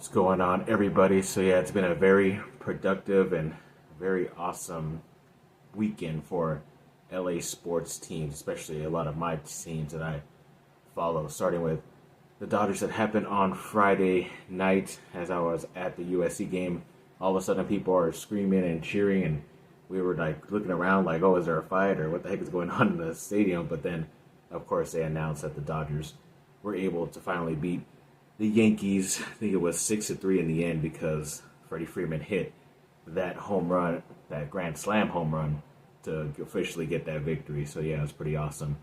What's going on, everybody? So yeah, it's been a very productive and very awesome weekend for LA sports teams, especially a lot of my teams that I follow, starting with the Dodgers that happened on Friday night as I was at the USC game. All of a sudden, people are screaming and cheering, and we were like looking around like, oh, is there a fight or what the heck is going on in the stadium? But then, of course, they announced that the Dodgers were able to finally beat the Yankees. I think it was 6-3 in the end because Freddie Freeman hit that home run, that grand slam home run, to officially get that victory. So yeah, it was pretty awesome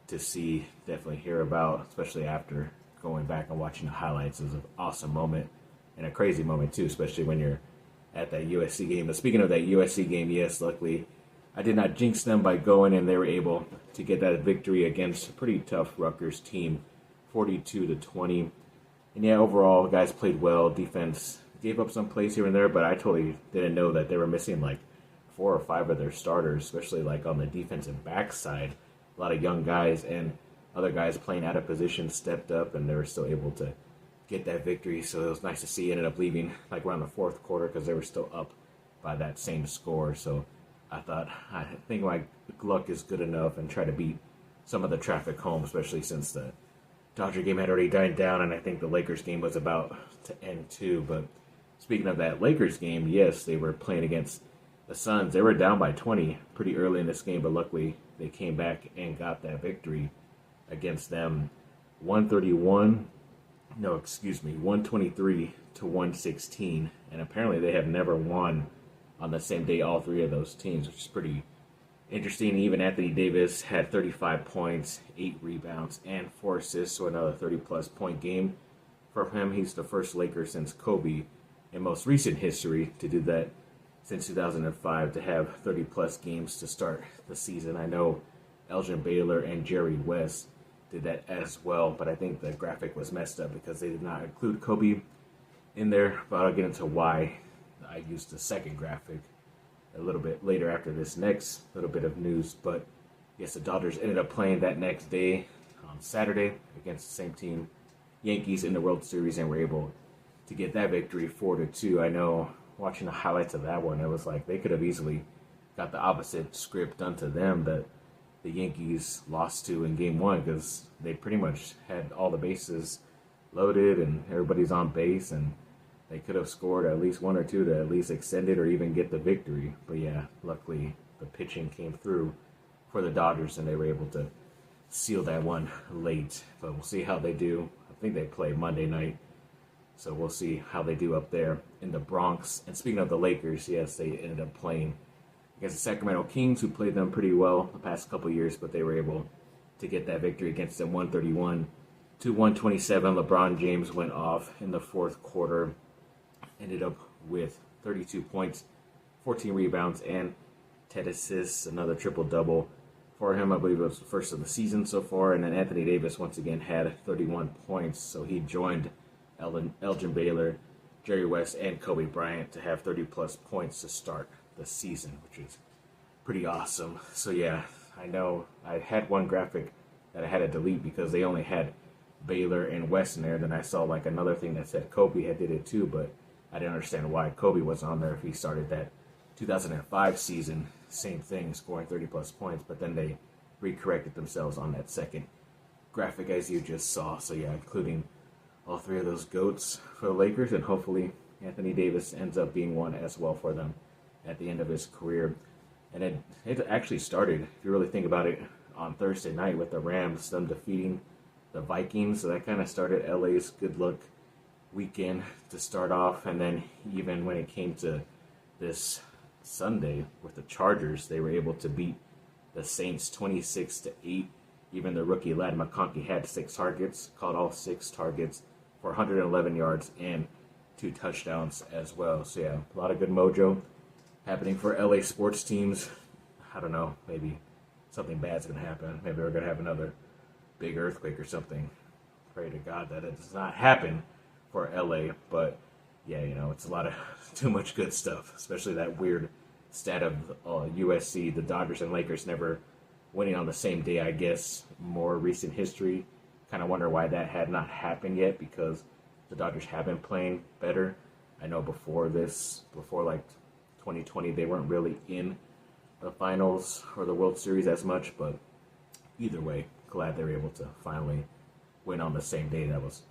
to see, definitely hear about, especially after going back and watching the highlights. It was an awesome moment and a crazy moment too, especially when you're at that USC game. But speaking of that USC game, yes, luckily I did not jinx them by going, and they were able to get that victory against a pretty tough Rutgers team, 42-20. And yeah, overall, guys played well. Defense gave up some plays here and there, but I totally didn't know that they were missing like 4 or 5 of their starters, especially like on the defensive backside. A lot of young guys and other guys playing out of position stepped up, and they were still able to get that victory. So it was nice to see. Ended up leaving like around the fourth quarter because they were still up by that same score. So I think my luck is good enough and try to beat some of the traffic home, especially since the Dodger game had already died down, and I think the Lakers game was about to end too. But speaking of that Lakers game, yes, they were playing against the Suns. They were down by 20 pretty early in this game, but luckily they came back and got that victory against them. 123-116, and apparently they have never won on the same day, all 3 of those teams, which is pretty interesting. Even Anthony Davis had 35 points, 8 rebounds, and 4 assists, so another 30-plus point game for him. He's the first Laker since Kobe in most recent history to do that since 2005, to have 30-plus games to start the season. I know Elgin Baylor and Jerry West did that as well, but I think the graphic was messed up because they did not include Kobe in there, but I'll get into why I used the second graphic a little bit later after this next little bit of news. But yes, the Dodgers ended up playing that next day on Saturday against the same team, Yankees, in the World Series, and were able to get that victory 4-2. I know watching the highlights of that one, it was like they could have easily got the opposite script done to them that the Yankees lost to in game 1, because they pretty much had all the bases loaded and everybody's on base, and they could have scored at least 1 or 2 to at least extend it or even get the victory. But yeah, luckily the pitching came through for the Dodgers, and they were able to seal that one late. But we'll see how they do. I think they play Monday night, so we'll see how they do up there in the Bronx. And speaking of the Lakers, yes, they ended up playing against the Sacramento Kings, who played them pretty well the past couple years, but they were able to get that victory against them 131-127. LeBron James went off in the fourth quarter, ended up with 32 points, 14 rebounds, and 10 assists, another triple-double for him. I believe it was the first of the season so far. And then Anthony Davis once again had 31 points, so he joined Elgin Baylor, Jerry West, and Kobe Bryant to have 30-plus points to start the season, which is pretty awesome. So yeah, I know I had one graphic that I had to delete because they only had Baylor and West in there. Then I saw like another thing that said Kobe had did it too, but I didn't understand why Kobe was on there if he started that 2005 season, same thing, scoring 30-plus points, but then they recorrected themselves on that second graphic, as you just saw. So yeah, including all 3 of those GOATs for the Lakers, and hopefully Anthony Davis ends up being one as well for them at the end of his career. And it actually started, if you really think about it, on Thursday night with the Rams, them defeating the Vikings. So that kind of started LA's good luck weekend to start off. And then even when it came to this Sunday with the Chargers, they were able to beat the Saints 26-8. Even the rookie Ladd McConkey had 6 targets, caught all 6 targets for 111 yards and 2 touchdowns as well. So yeah, a lot of good mojo happening for LA sports teams. I don't know, maybe something bad's going to happen. Maybe we're going to have another big earthquake or something. Pray to God that it does not happen for LA. But yeah, it's a lot of too much good stuff, especially that weird stat of USC, the Dodgers and Lakers never winning on the same day. I guess more recent history. Kind of wonder why that had not happened yet, because the Dodgers have been playing better. I know before like 2020, they weren't really in the finals or the World Series as much, but either way, glad they were able to finally win on the same day. That was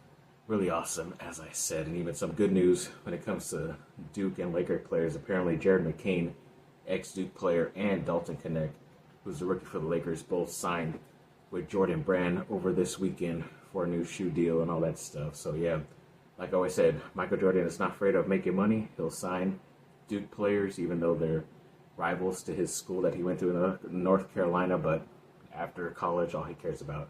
really awesome, as I said. And even some good news when it comes to Duke and Laker players. Apparently, Jared McCain, ex-Duke player, and Dalton Knecht, who's the rookie for the Lakers, both signed with Jordan Brand over this weekend for a new shoe deal and all that stuff. So yeah, like I always said, Michael Jordan is not afraid of making money. He'll sign Duke players, even though they're rivals to his school that he went to in North Carolina. But after college, all he cares about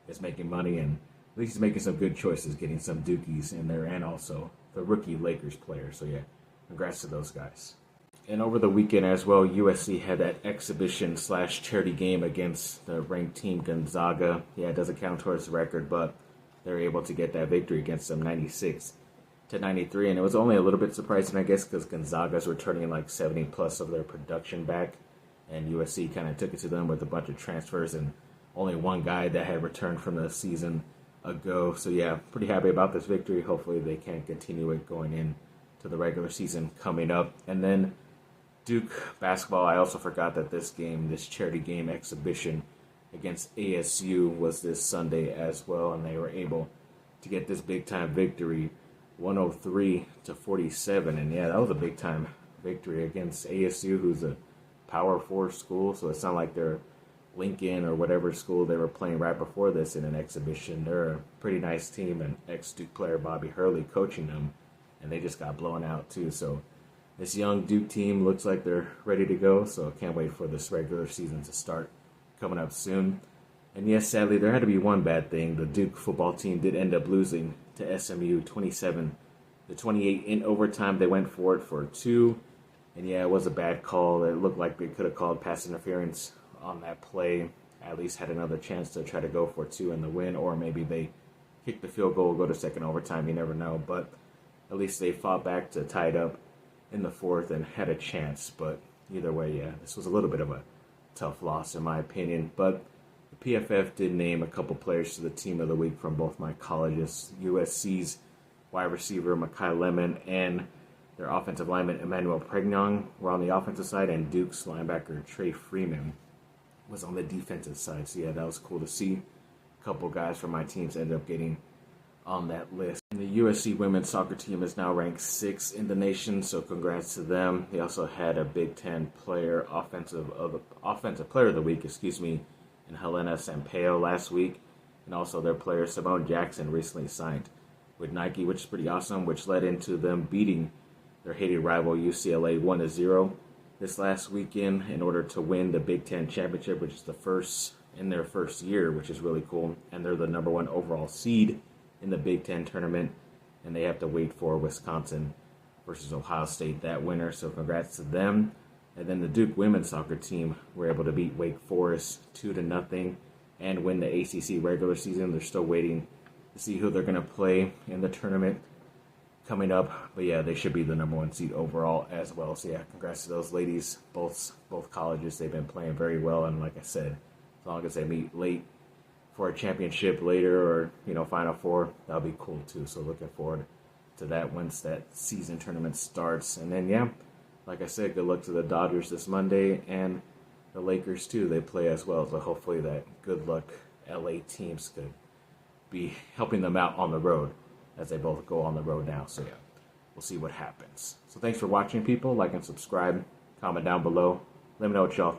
is making money, and at least he's making some good choices, getting some Dukies in there, and also the rookie Lakers player. So yeah, congrats to those guys. And over the weekend as well, USC had that exhibition/charity game against the ranked team Gonzaga. Yeah, it doesn't count towards the record, but they're able to get that victory against them, 96-93. And it was only a little bit surprising, I guess, because Gonzaga's returning like 70 plus of their production back, and USC kind of took it to them with a bunch of transfers and only one guy that had returned from the season ago. So yeah, pretty happy about this victory. Hopefully they can continue it going into the regular season coming up. And then Duke basketball, I also forgot that this charity game exhibition against ASU was this Sunday as well, and they were able to get this big-time victory, 103-47. And yeah, that was a big-time victory against ASU, who's a Power 4 school, so it's not like they're Lincoln or whatever school they were playing right before this in an exhibition. They're a pretty nice team, and ex-Duke player Bobby Hurley coaching them, and they just got blown out too. So this young Duke team looks like they're ready to go, so I can't wait for this regular season to start coming up soon. And yes, sadly, there had to be one bad thing. The Duke football team did end up losing to SMU 27-28 in overtime. They went for it for 2, and yeah, it was a bad call. It looked like they could have called pass interference on that play, at least had another chance to try to go for 2 in the win, or maybe they kick the field goal, go to second overtime, you never know. But at least they fought back to tie it up in the 4th and had a chance. But either way, yeah, this was a little bit of a tough loss in my opinion. But the PFF did name a couple players to the team of the week from both my colleges. USC's wide receiver Mekhi Lemon and their offensive lineman Emmanuel Pregnon were on the offensive side, and Duke's linebacker Trey Freeman was on the defensive side. So yeah, that was cool to see. A couple guys from my teams ended up getting on that list. And the USC women's soccer team is now ranked 6th in the nation, so congrats to them. They also had a Big Ten player, offensive player of the week, in Helena Sampaio last week. And also their player Simone Jackson recently signed with Nike, which is pretty awesome, which led into them beating their hated rival UCLA 1-0 this last weekend in order to win the Big Ten championship, which is the first in their first year, which is really cool. And they're the number 1 overall seed in the Big Ten tournament, and they have to wait for Wisconsin versus Ohio State, that winner. So congrats to them. And then the Duke women's soccer team were able to beat Wake Forest 2-0 and win the ACC regular season. They're still waiting to see who they're going to play in the tournament coming up. But yeah, they should be the number 1 seed overall as well. So yeah, congrats to those ladies. Both colleges, they've been playing very well. And like I said, as long as they meet late for a championship later or, Final Four, that'll be cool too. So looking forward to that once that season tournament starts. And then, yeah, like I said, good luck to the Dodgers this Monday, and the Lakers too. They play as well. So hopefully that good luck LA teams could be helping them out on the road, as they both go on the road now. So yeah, we'll see what happens. So thanks for watching, people. Like and subscribe. Comment down below. Let me know what y'all